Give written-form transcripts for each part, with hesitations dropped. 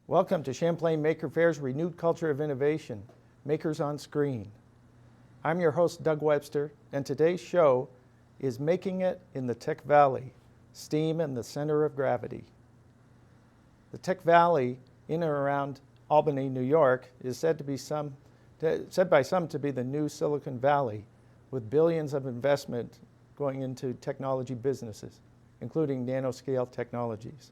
Welcome to Champlain Maker Fair's renewed culture of innovation, Makers on Screen. I'm your host, Doug Webster, and today's show is Making It in the Tech Valley, STEAM and the Center of Gravity. The Tech Valley in and around Albany, New York is said by some to be the new Silicon Valley, with billions of investment going into technology businesses, including nanoscale technologies.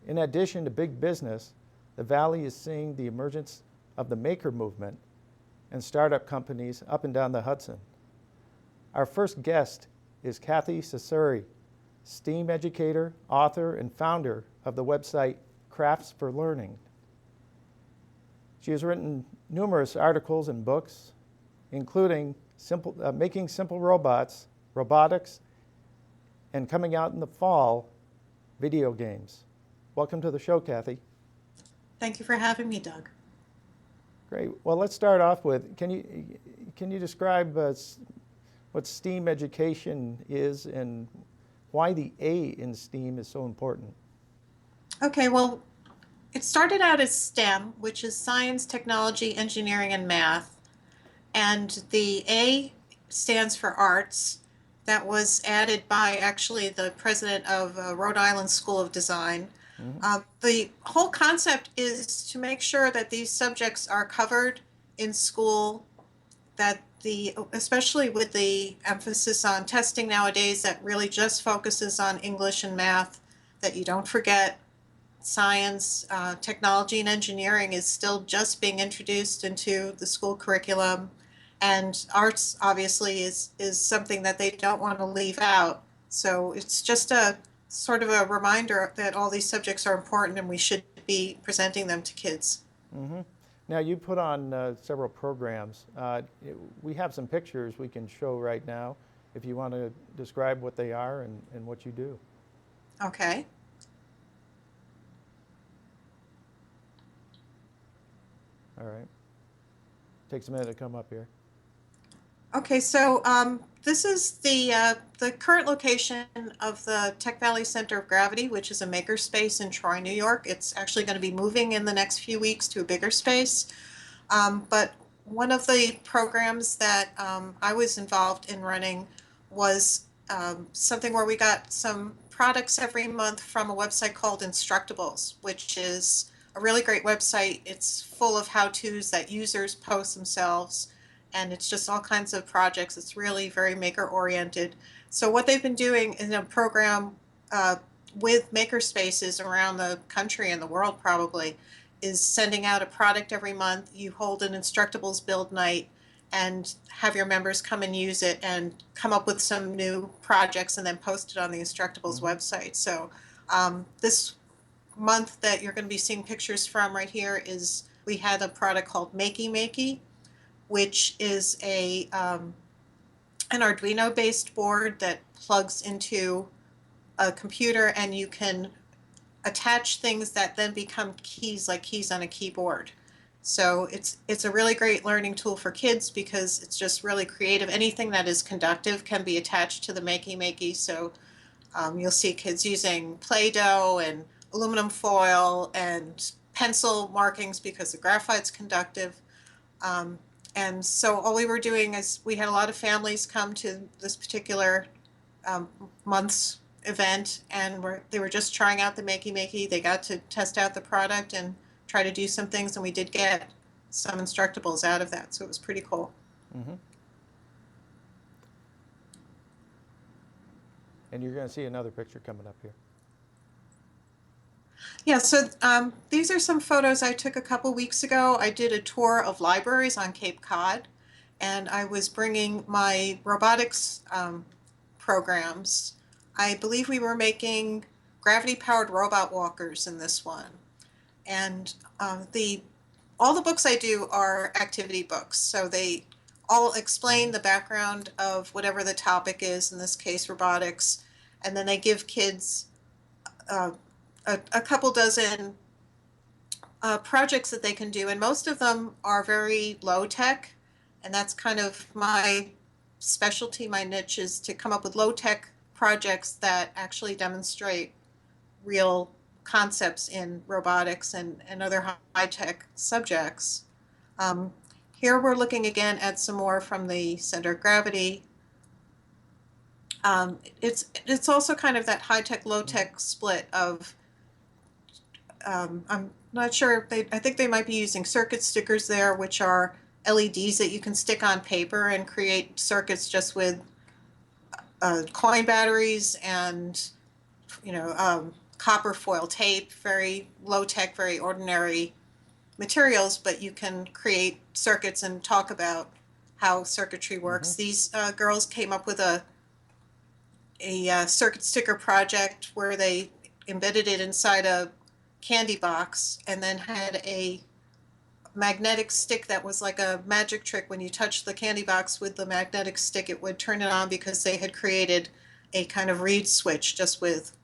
In addition to big business, the Valley is seeing the emergence of the maker movement and startup companies up and down the Hudson. Our first guest is Kathy Ceceri, STEAM educator, author, and founder of the website Crafts for Learning. She has written numerous articles and books, including Making Simple Robots, Robotics, and coming out in the fall, video games. Welcome to the show, Kathy. Thank you for having me, Doug. Great. Well, let's start off with, can you describe what STEAM education is and why the A in STEAM is so important? Okay, well, it started out as STEM, which is science, technology, engineering, and math. And the A stands for arts. That was added by actually the president of Rhode Island School of Design. The whole concept is to make sure that these subjects are covered in school, that especially with the emphasis on testing nowadays that really just focuses on English and math, that you don't forget science, technology, and engineering is still just being introduced into the school curriculum. And arts, obviously, is something that they don't want to leave out. So it's just a sort of a reminder that all these subjects are important and we should be presenting them to kids. Mm-hmm. Now, you put on several programs. We have some pictures we can show right now if you want to describe what they are and what you do. Okay. All right. Takes a minute to come up here. Okay, so this is the current location of the Tech Valley Center of Gravity, which is a makerspace in Troy, New York. It's actually going to be moving in the next few weeks to a bigger space. But one of the programs that I was involved in running was something where we got some products every month from a website called Instructables, which is a really great website. It's full of how-tos that users post themselves, and it's just all kinds of projects. It's really very maker-oriented. So what they've been doing in a program with makerspaces around the country and the world probably is sending out a product every month. You hold an Instructables build night and have your members come and use it and come up with some new projects and then post it on the Instructables website. So this month that you're going to be seeing pictures from right here is we had a product called Makey Makey, which is an Arduino-based board that plugs into a computer, and you can attach things that then become keys, like keys on a keyboard. So it's a really great learning tool for kids because it's just really creative. Anything that is conductive can be attached to the Makey Makey. So you'll see kids using Play-Doh and aluminum foil and pencil markings because the graphite's conductive. And so all we were doing is we had a lot of families come to this particular month's event, and they were just trying out the Makey Makey. They got to test out the product and try to do some things, and we did get some Instructables out of that, so it was pretty cool. Mm-hmm. And you're going to see another picture coming up here. Yeah, so these are some photos I took a couple weeks ago. I did a tour of libraries on Cape Cod, and I was bringing my robotics programs. I believe we were making gravity-powered robot walkers in this one. And all the books I do are activity books, so they all explain the background of whatever the topic is, in this case robotics, and then they give kids a couple dozen projects that they can do, and most of them are very low tech, and that's kind of my specialty. My niche is to come up with low tech projects that actually demonstrate real concepts in robotics and other high-tech subjects. Um, Here we're looking again at some more from the Center of Gravity. It's also kind of that high-tech, low-tech split of, I'm not sure, I think they might be using circuit stickers there, which are LEDs that you can stick on paper and create circuits just with coin batteries and, copper foil tape, very low-tech, very ordinary materials, but you can create circuits and talk about how circuitry works. These girls came up with a circuit sticker project where they embedded it inside a candy box and then had a magnetic stick that was like a magic trick. When you touch the candy box with the magnetic stick, it would turn it on because they had created a kind of reed switch just with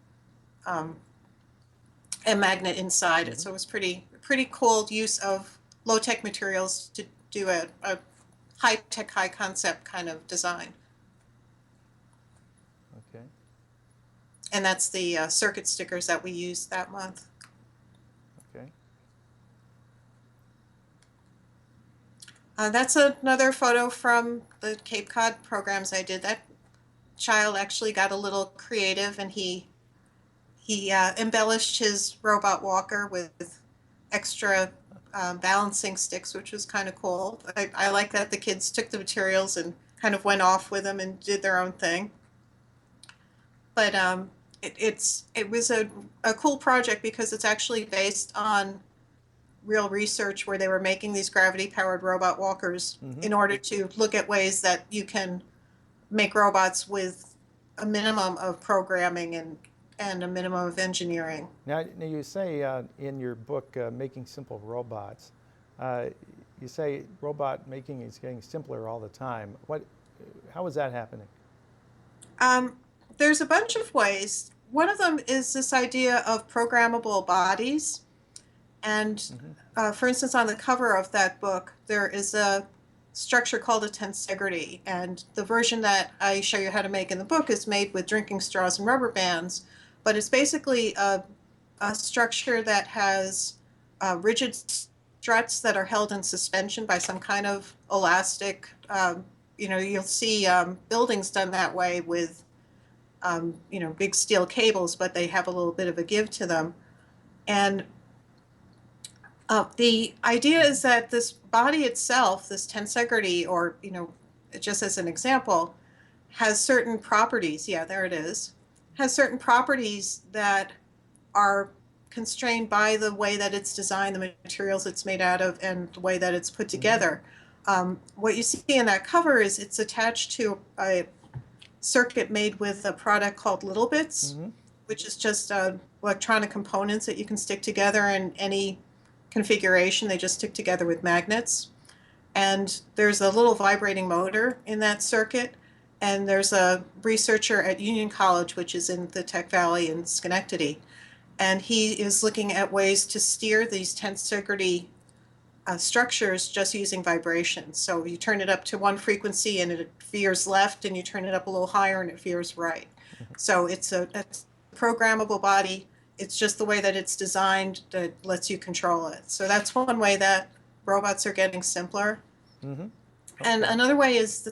a magnet inside it. So it was pretty cool use of low-tech materials to do a high-tech, high-concept kind of design. Okay. And that's the circuit stickers that we used that month. Okay. That's another photo from the Cape Cod programs I did. That child actually got a little creative, and he embellished his robot walker with extra balancing sticks, which was kind of cool. I like that the kids took the materials and kind of went off with them and did their own thing. But it was a cool project because it's actually based on real research where they were making these gravity-powered robot walkers in order to look at ways that you can make robots with a minimum of programming and a minimum of engineering. Now you say in your book, Making Simple Robots, you say robot making is getting simpler all the time. How is that happening? There's a bunch of ways. One of them is this idea of programmable bodies. And for instance, on the cover of that book, there is a structure called a tensegrity. And the version that I show you how to make in the book is made with drinking straws and rubber bands. But it's basically a structure that has rigid struts that are held in suspension by some kind of elastic. You'll see buildings done that way with big steel cables, but they have a little bit of a give to them. And the idea is that this body itself, this tensegrity, or, just as an example, has certain properties. Yeah, there it is. Has certain properties that are constrained by the way that it's designed, the materials it's made out of, and the way that it's put together. What you see in that cover is it's attached to a circuit made with a product called Little Bits, which is just electronic components that you can stick together in any configuration. They just stick together with magnets. And there's a little vibrating motor in that circuit. And there's a researcher at Union College, which is in the Tech Valley in Schenectady. And he is looking at ways to steer these tensegrity structures just using vibrations. So you turn it up to one frequency and it veers left, and you turn it up a little higher and it veers right. So it's a programmable body. It's just the way that it's designed that lets you control it. So that's one way that robots are getting simpler. Okay. And another way is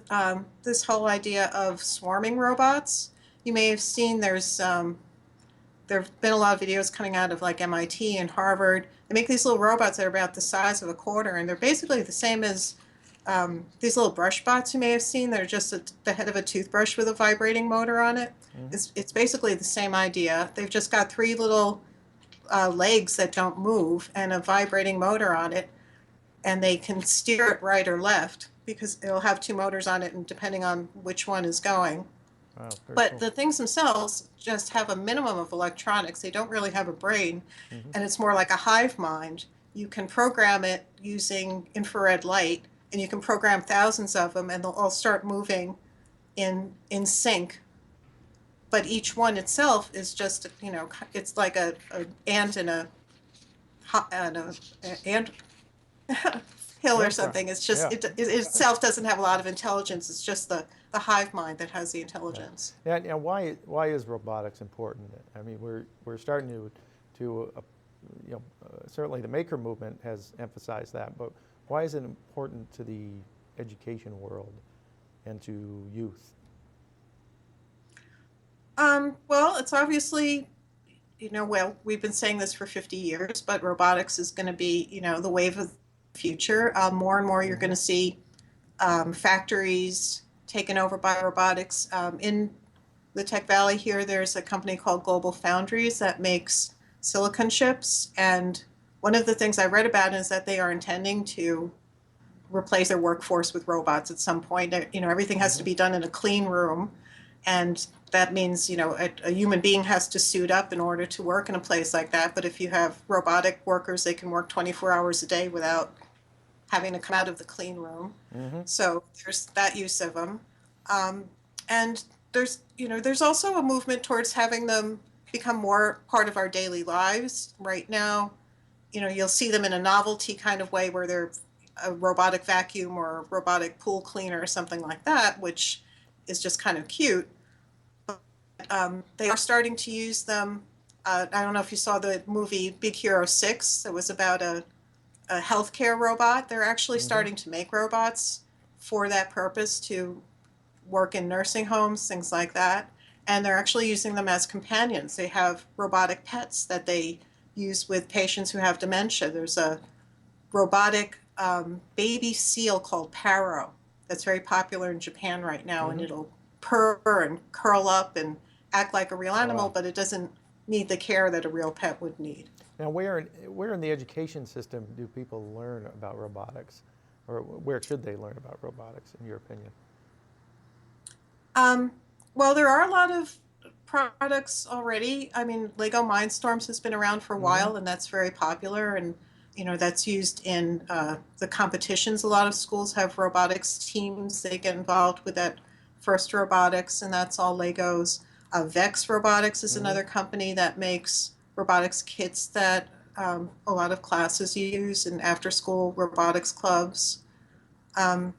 this whole idea of swarming robots. You may have seen there have been a lot of videos coming out of like MIT and Harvard. They make these little robots that are about the size of a quarter, and they're basically the same as these little brush bots you may have seen. They're just the head of a toothbrush with a vibrating motor on it. It's basically the same idea. They've just got three little legs that don't move and a vibrating motor on it, and they can steer it right or left because it'll have two motors on it, and depending on which one is going. Wow, but cool. The things themselves just have a minimum of electronics. They don't really have a brain, and it's more like a hive mind. You can program it using infrared light, and you can program thousands of them, and they'll all start moving in sync. But each one itself is just, it's like a ant in a ant hill or something. It's just, it itself doesn't have a lot of intelligence. It's just the hive mind that has the intelligence. Yeah. Why is robotics important? I mean, we're starting to to, certainly the maker movement has emphasized that, but why is it important to the education world and to youth? Well, it's obviously, well, we've been saying this for 50 years, but robotics is going to be, the wave of the future. More and more you're going to see factories taken over by robotics. In the Tech Valley here, there's a company called Global Foundries that makes silicon chips. And one of the things I read about is that they are intending to replace their workforce with robots at some point. Everything has to be done in a clean room. And that means, a human being has to suit up in order to work in a place like that. But if you have robotic workers, they can work 24 hours a day without having to come out of the clean room. So there's that use of them. And there's also a movement towards having them become more part of our daily lives. Right now, you'll see them in a novelty kind of way where they're a robotic vacuum or a robotic pool cleaner or something like that, which is just kind of cute. They are starting to use them. I don't know if you saw the movie Big Hero 6. That was about a healthcare robot. They're actually starting to make robots for that purpose, to work in nursing homes, things like that. And they're actually using them as companions. They have robotic pets that they use with patients who have dementia. There's a robotic baby seal called Paro that's very popular in Japan right now, and it'll purr and curl up and act like a real animal, but it doesn't need the care that a real pet would need. Now, where in the education system do people learn about robotics, or where should they learn about robotics, in your opinion? Well, there are a lot of products already. I mean, Lego Mindstorms has been around for a while, and that's very popular, and that's used in the competitions. A lot of schools have robotics teams. They get involved with that first robotics, and that's all Legos. Vex Robotics is another company that makes robotics kits that a lot of classes use in after-school robotics clubs. One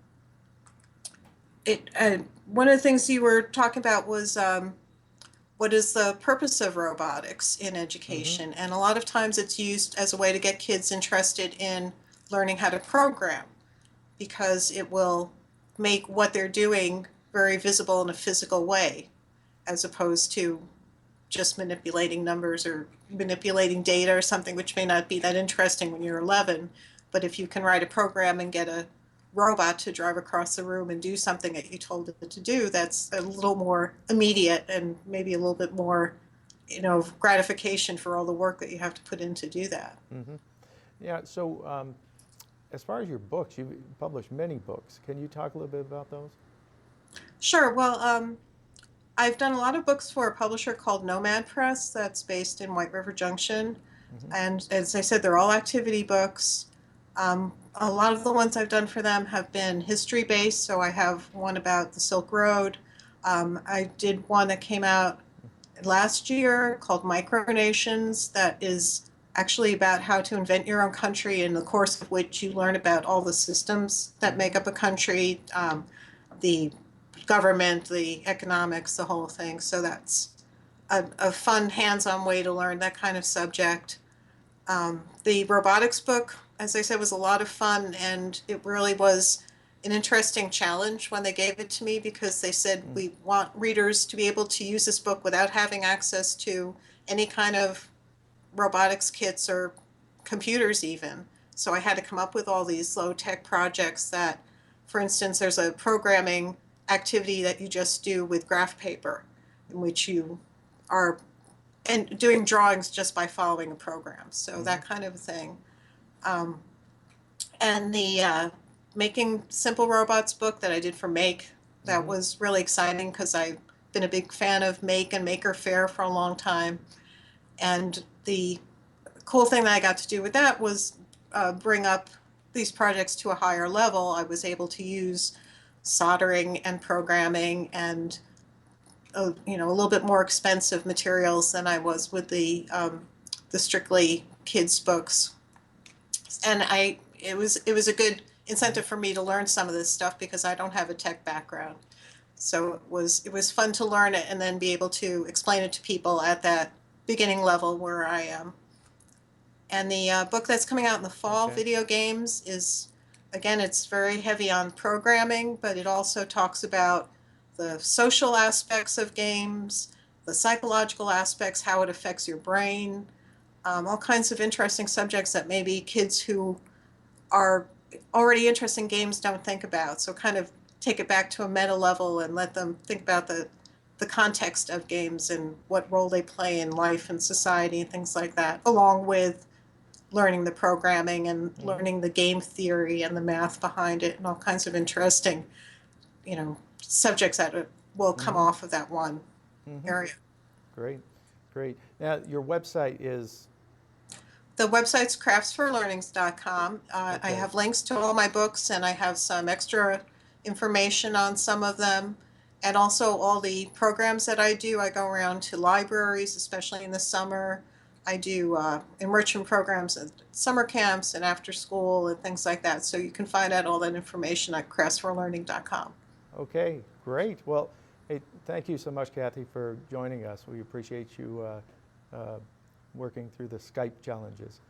of the things you were talking about was what is the purpose of robotics in education? And a lot of times it's used as a way to get kids interested in learning how to program, because it will make what they're doing very visible in a physical way, as opposed to just manipulating numbers or manipulating data or something, which may not be that interesting when you're 11. But if you can write a program and get a robot to drive across the room and do something that you told it to do, that's a little more immediate and maybe a little bit more, gratification for all the work that you have to put in to do that. Yeah, so as far as your books, you've published many books. Can you talk a little bit about those? Sure. Well, I've done a lot of books for a publisher called Nomad Press that's based in White River Junction. And as I said, they're all activity books. A lot of the ones I've done for them have been history-based, so I have one about the Silk Road. I did one that came out last year called Micronations, that is actually about how to invent your own country, in the course of which you learn about all the systems that make up a country, the government, the economics, the whole thing. So that's a fun, hands-on way to learn that kind of subject. The robotics book, as I said, was a lot of fun, and it really was an interesting challenge when they gave it to me, because they said, we want readers to be able to use this book without having access to any kind of robotics kits or computers even. So I had to come up with all these low-tech projects that, for instance, there's a programming activity that you just do with graph paper, in which you are and doing drawings just by following a program. So that kind of thing. And the Making Simple Robots book that I did for Make, that was really exciting, because I've been a big fan of Make and Maker Faire for a long time. And the cool thing that I got to do with that was bring up these projects to a higher level. I was able to use soldering and programming and a little bit more expensive materials than I was with the strictly kids books. And it was a good incentive for me to learn some of this stuff, because I don't have a tech background. So it was fun to learn it and then be able to explain it to people at that beginning level where I am. And the book that's coming out in the fall, Okay. Video Games, is, again, it's very heavy on programming, but it also talks about the social aspects of games, the psychological aspects, how it affects your brain, all kinds of interesting subjects that maybe kids who are already interested in games don't think about. So kind of take it back to a meta level and let them think about the context of games and what role they play in life and society and things like that, along with learning the programming and learning the game theory and the math behind it and all kinds of interesting, subjects that will come off of that one area. Great, great. Now, your website is, The website's craftsforlearnings.com. I okay, have links to all my books, and I have some extra information on some of them, and also all the programs that I do. I go around to libraries, especially in the summer. I do enrichment programs at summer camps and after school and things like that. So you can find out all that information at craftsforlearning.com. okay, great. Well, hey, thank you so much, Kathy, for joining us. We appreciate you working through the Skype challenges.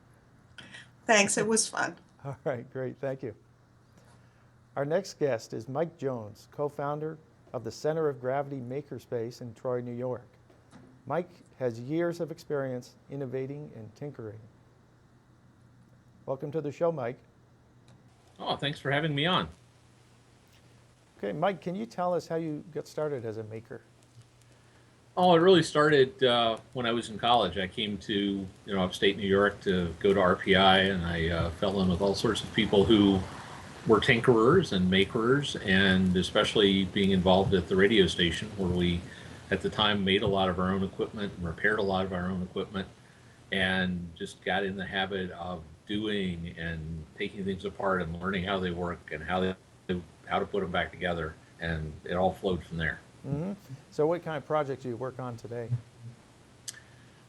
Thanks, it was fun. All right, great, thank you. Our next guest is Mike Jones, co-founder of the Center of Gravity Makerspace in Troy, New York. Mike has years of experience innovating and tinkering. Welcome to the show, Mike. Oh, thanks for having me on. Okay, Mike, can you tell us how you got started as a maker? Oh, it really started when I was in college. I came to upstate New York to go to RPI, and I fell in with all sorts of people who were tinkerers and makers, and especially being involved at the radio station where we, at the time, made a lot of our own equipment and repaired a lot of our own equipment, and just got in the habit of doing and taking things apart and learning how they work and how to put them back together, and it all flowed from there. So what kind of projects do you work on today?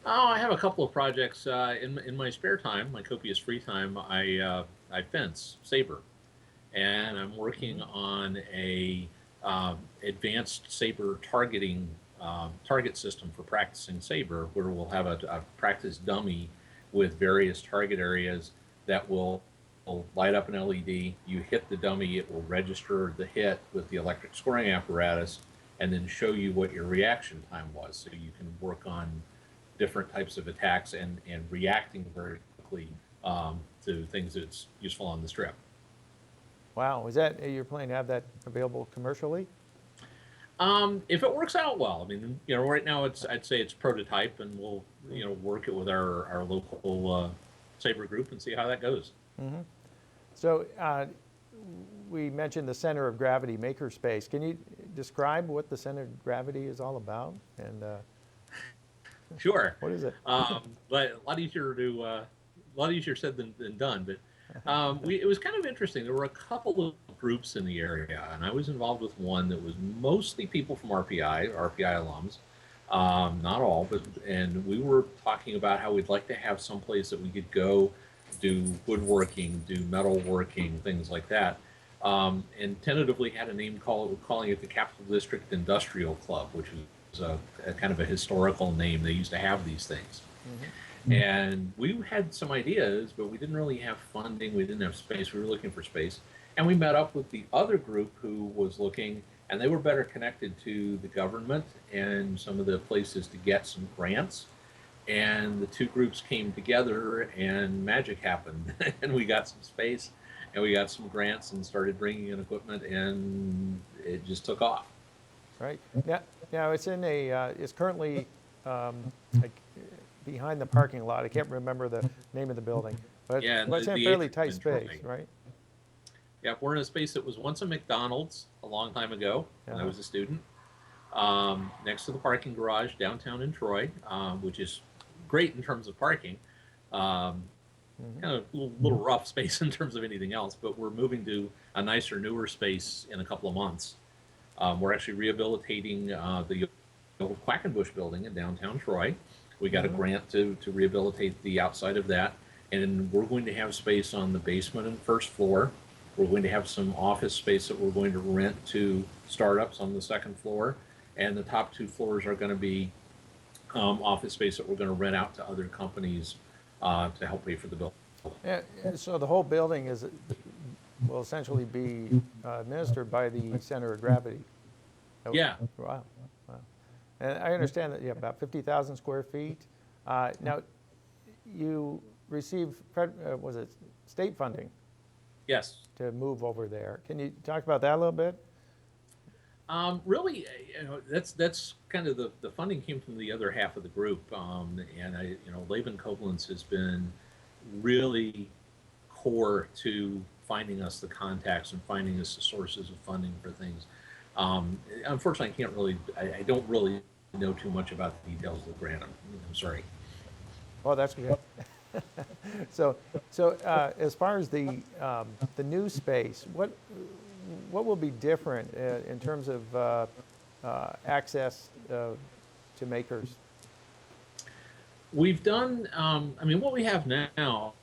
Oh, I have a couple of projects in my spare time, my copious free time. I fence saber, and I'm working on a advanced saber targeting target system for practicing saber, where we'll have a practice dummy with various target areas that will light up an LED. You hit the dummy, it will register the hit with the electric scoring apparatus, and then show you what your reaction time was, so you can work on different types of attacks and reacting very quickly to things that's useful on the strip. Wow, is that, you're planning to have that available commercially? If it works out well, I mean, right now I'd say it's prototype, and we'll work it with our local saber group and see how that goes. So we mentioned the Center of Gravity Makerspace. Can you describe what the Center of Gravity is all about? And Sure. what is it? But a lot easier said than done. But it was kind of interesting. There were a couple of groups in the area, and I was involved with one that was mostly people from RPI alums, not all, and we were talking about how we'd like to have some place that we could go do woodworking, do metalworking, things like that. And tentatively had a name calling it the Capital District Industrial Club, which was a kind of a historical name. They used to have these things. And we had some ideas, but we didn't really have funding. We didn't have space. We were looking for space. And we met up with the other group who was looking, and they were better connected to the government and some of the places to get some grants. And the two groups came together, and magic happened. And we got some space, and we got some grants, and started bringing in equipment, and it just took off. Right. Now it's in it's currently like behind the parking lot. I can't remember the name of the building, but Yeah, it's in a fairly tight space, right? Yeah, we're in a space that was once a McDonald's a long time ago when I was a student, next to the parking garage downtown in Troy, which is great in terms of parking. Kind of a little rough space in terms of anything else, but we're moving to a nicer, newer space in a couple of months. We're actually rehabilitating the old Quackenbush building in downtown Troy. We got a grant to rehabilitate the outside of that, and we're going to have space on the basement and first floor. We're going to have some office space that we're going to rent to startups on the second floor, and the top two floors are going to be office space that we're going to rent out to other companies to help pay for the bill. Yeah, so the whole building will essentially be administered by the Center of Gravity. Oh, Yeah. wow, wow. And I understand that you have about 50,000 square feet. Now, you received, was it state funding Yes. to move over there? Can you talk about that a little bit? Really, that's kind of the funding came from the other half of the group, and Laban Koblenz has been really core to finding us the contacts and finding us the sources of funding for things. Unfortunately, I don't really know too much about the details of the grant. I'm sorry. Oh, that's good. So as far as the new space, what will be different in terms of access to makers? We've done, what we have now,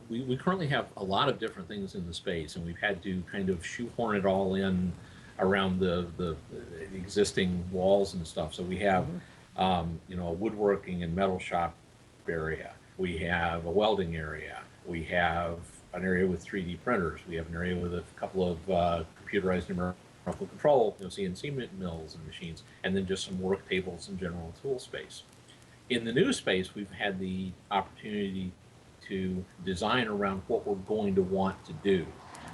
we currently have a lot of different things in the space, and we've had to kind of shoehorn it all in around the existing walls and stuff. So we have, a woodworking and metal shop area. We have a welding area. We have an area with 3D printers. We have an area with a couple of computerized numerical control, CNC mills and machines, and then just some work tables and general tool space. In the new space, we've had the opportunity to design around what we're going to want to do.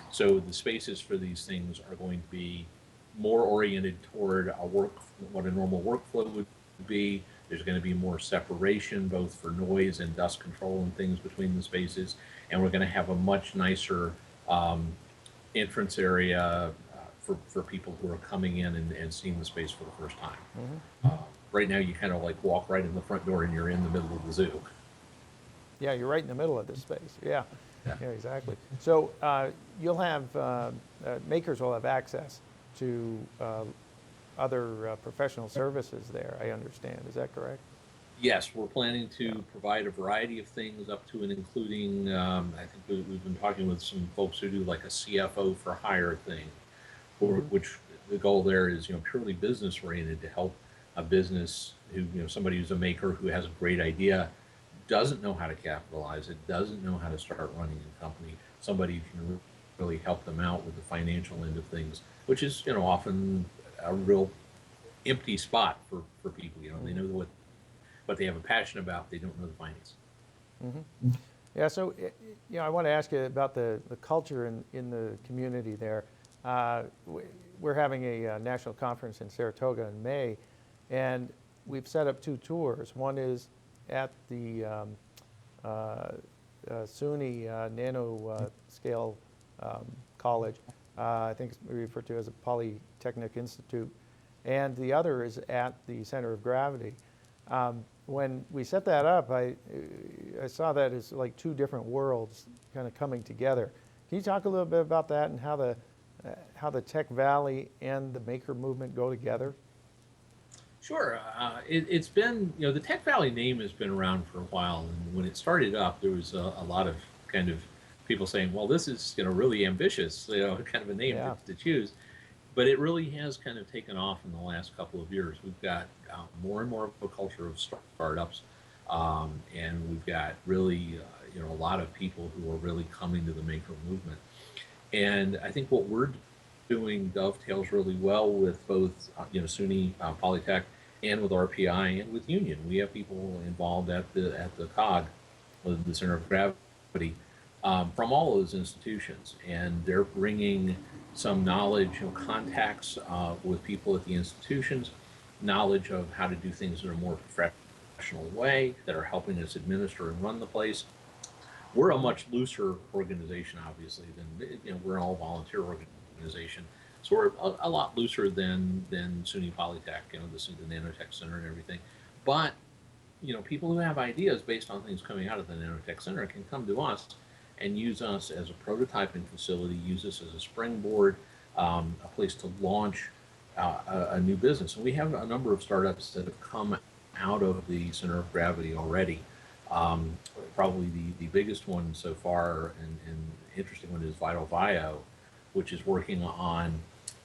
So the spaces for these things are going to be more oriented toward what a normal workflow would be. There's going to be more separation, both for noise and dust control and things between the spaces. And we're going to have a much nicer entrance area for people who are coming in and seeing the space for the first time. Right now, you kind of like walk right in the front door and you're in the middle of the zoo. Yeah, you're right in the middle of this space. Yeah, Yeah. yeah, exactly. So you'll have, makers will have access to other professional services there, I understand. Is that correct? Yes, we're planning to provide a variety of things up to and including, I think we've been talking with some folks who do like a CFO for hire thing, which the goal there is, purely business oriented to help a business who, somebody who's a maker who has a great idea, doesn't know how to capitalize it, doesn't know how to start running a company, somebody who can really help them out with the financial end of things, which is, often a real empty spot for people. They know what they have a passion about, they don't know the finance. Yeah, so I want to ask you about the culture in the community there. We're having a national conference in Saratoga in May, and we've set up 2 tours. One is at the SUNY nanoscale college. I think it's referred to as a Polytechnic Institute. And the other is at the Center of Gravity. When we set that up, I saw that as like 2 different worlds kind of coming together. Can you talk a little bit about that and how the Tech Valley and the maker movement go together? Sure. It's been, the Tech Valley name has been around for a while. And when it started up, there was a lot of kind of people saying, well, this is, really ambitious, kind of a name to choose. But it really has kind of taken off in the last couple of years. We've got more and more of a culture of startups. And we've got really, a lot of people who are really coming to the maker movement. And I think what we're doing dovetails really well with both, SUNY Polytech and with RPI and with Union. We have people involved at the COG, the Center of Gravity, from all those institutions, and they're bringing some knowledge, contacts with people at the institutions, knowledge of how to do things in a more professional way that are helping us administer and run the place. We're a much looser organization, obviously, than, we're an all volunteer organization. So we're a lot looser than SUNY Polytech, this is the Nanotech Center and everything. But, people who have ideas based on things coming out of the Nanotech Center can come to us and use us as a prototyping facility, use us as a springboard, a place to launch a new business. And we have a number of startups that have come out of the Center of Gravity already. Probably the biggest one so far and interesting one is Vital Bio, which is working on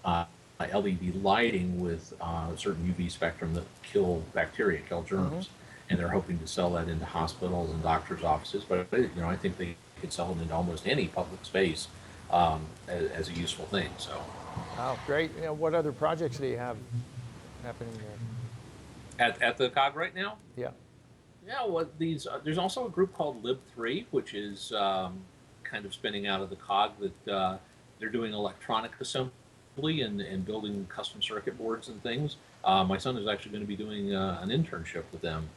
LED lighting with a certain UV spectrum that kill bacteria, kill germs. and they're hoping to sell that into hospitals and doctors' offices. But I think they could sell it into almost any public space as a useful thing. So, Wow, great. What other projects do you have happening there? at the COG right now, Yeah. yeah, well, there's also a group called Lib3, which is kind of spinning out of the COG that they're doing electronic assembly and building custom circuit boards and things. My son is actually going to be doing an internship with them.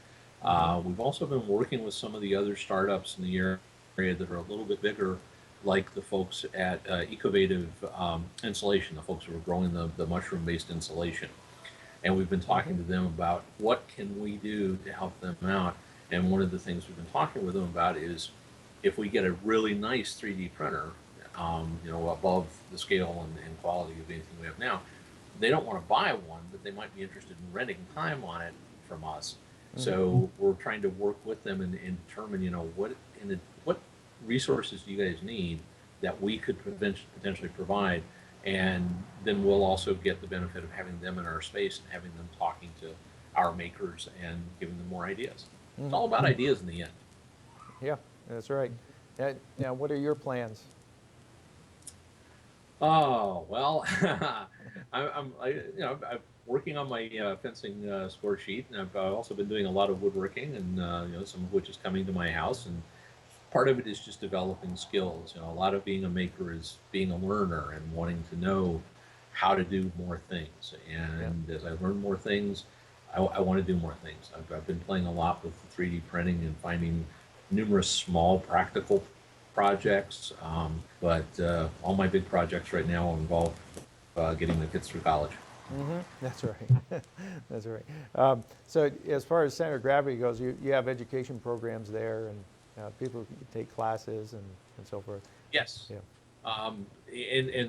We've also been working with some of the other startups in the area that are a little bit bigger, like the folks at Ecovative Insulation, the folks who are growing the mushroom-based insulation. And we've been talking to them about what can we do to help them out. And one of the things we've been talking with them about is if we get a really nice 3D printer, above the scale and quality of anything we have now, they don't want to buy one, but they might be interested in renting time on it from us. So we're trying to work with them and determine, what resources do you guys need that we could potentially provide, and then we'll also get the benefit of having them in our space and having them talking to our makers and giving them more ideas. It's all about ideas in the end. Yeah, that's right. Now, what are your plans? Oh well, I'm working on my fencing score sheet, and I've also been doing a lot of woodworking, and some of which is coming to my house, and part of it is just developing skills. A lot of being a maker is being a learner and wanting to know how to do more things. And as I learn more things, I want to do more things. I've been playing a lot with 3D printing and finding numerous small practical projects, but all my big projects right now involve getting the kids through college. That's right. That's right. So as far as Center of Gravity goes, you have education programs there, and people can take classes and so forth. Yes. Yeah. And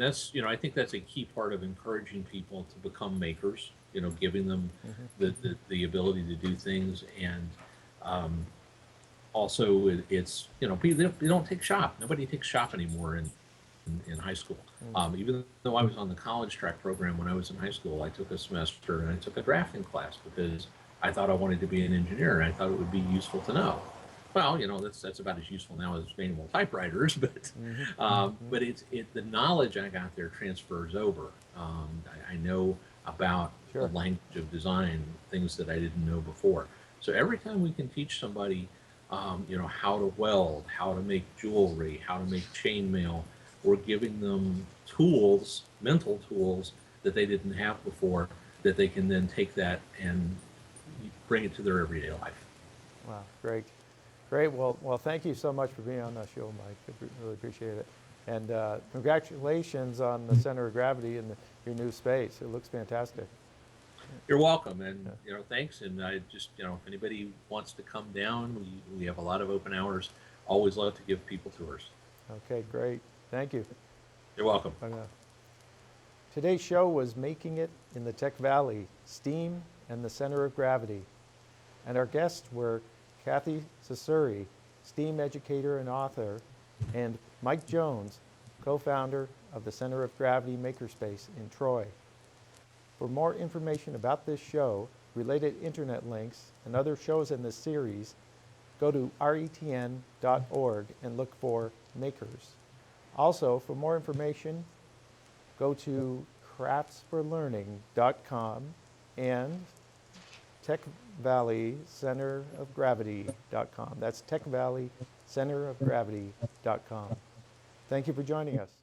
that's, I think that's a key part of encouraging people to become makers, giving them the ability to do things. And also it's, people, they don't take shop. Nobody takes shop anymore in high school. Even though I was on the college track program when I was in high school, I took a semester and I took a drafting class because I thought I wanted to be an engineer, and I thought it would be useful to know. Well, that's about as useful now as manual typewriters, but the knowledge I got there transfers over. I know about the language of design, things that I didn't know before. So every time we can teach somebody, how to weld, how to make jewelry, how to make chainmail, we're giving them tools, mental tools that they didn't have before, that they can then take that and bring it to their everyday life. Wow, great. Great. Well, thank you so much for being on the show, Mike. I really appreciate it. And congratulations on the Center of Gravity and your new space. It looks fantastic. You're welcome, and thanks. And I just, if anybody wants to come down, we have a lot of open hours. Always love to give people tours. Okay, great. Thank you. You're welcome. Today's show was Making It in the Tech Valley, STEAM and the Center of Gravity. And our guests were Kathy Ceceri, STEAM educator and author, and Mike Jones, co-founder of the Center of Gravity Makerspace in Troy. For more information about this show, related internet links, and other shows in this series, go to retn.org and look for Makers. Also, for more information, go to craftsforlearning.com and techvalleycenterofgravity.com. That's techvalleycenterofgravity.com. Thank you for joining us.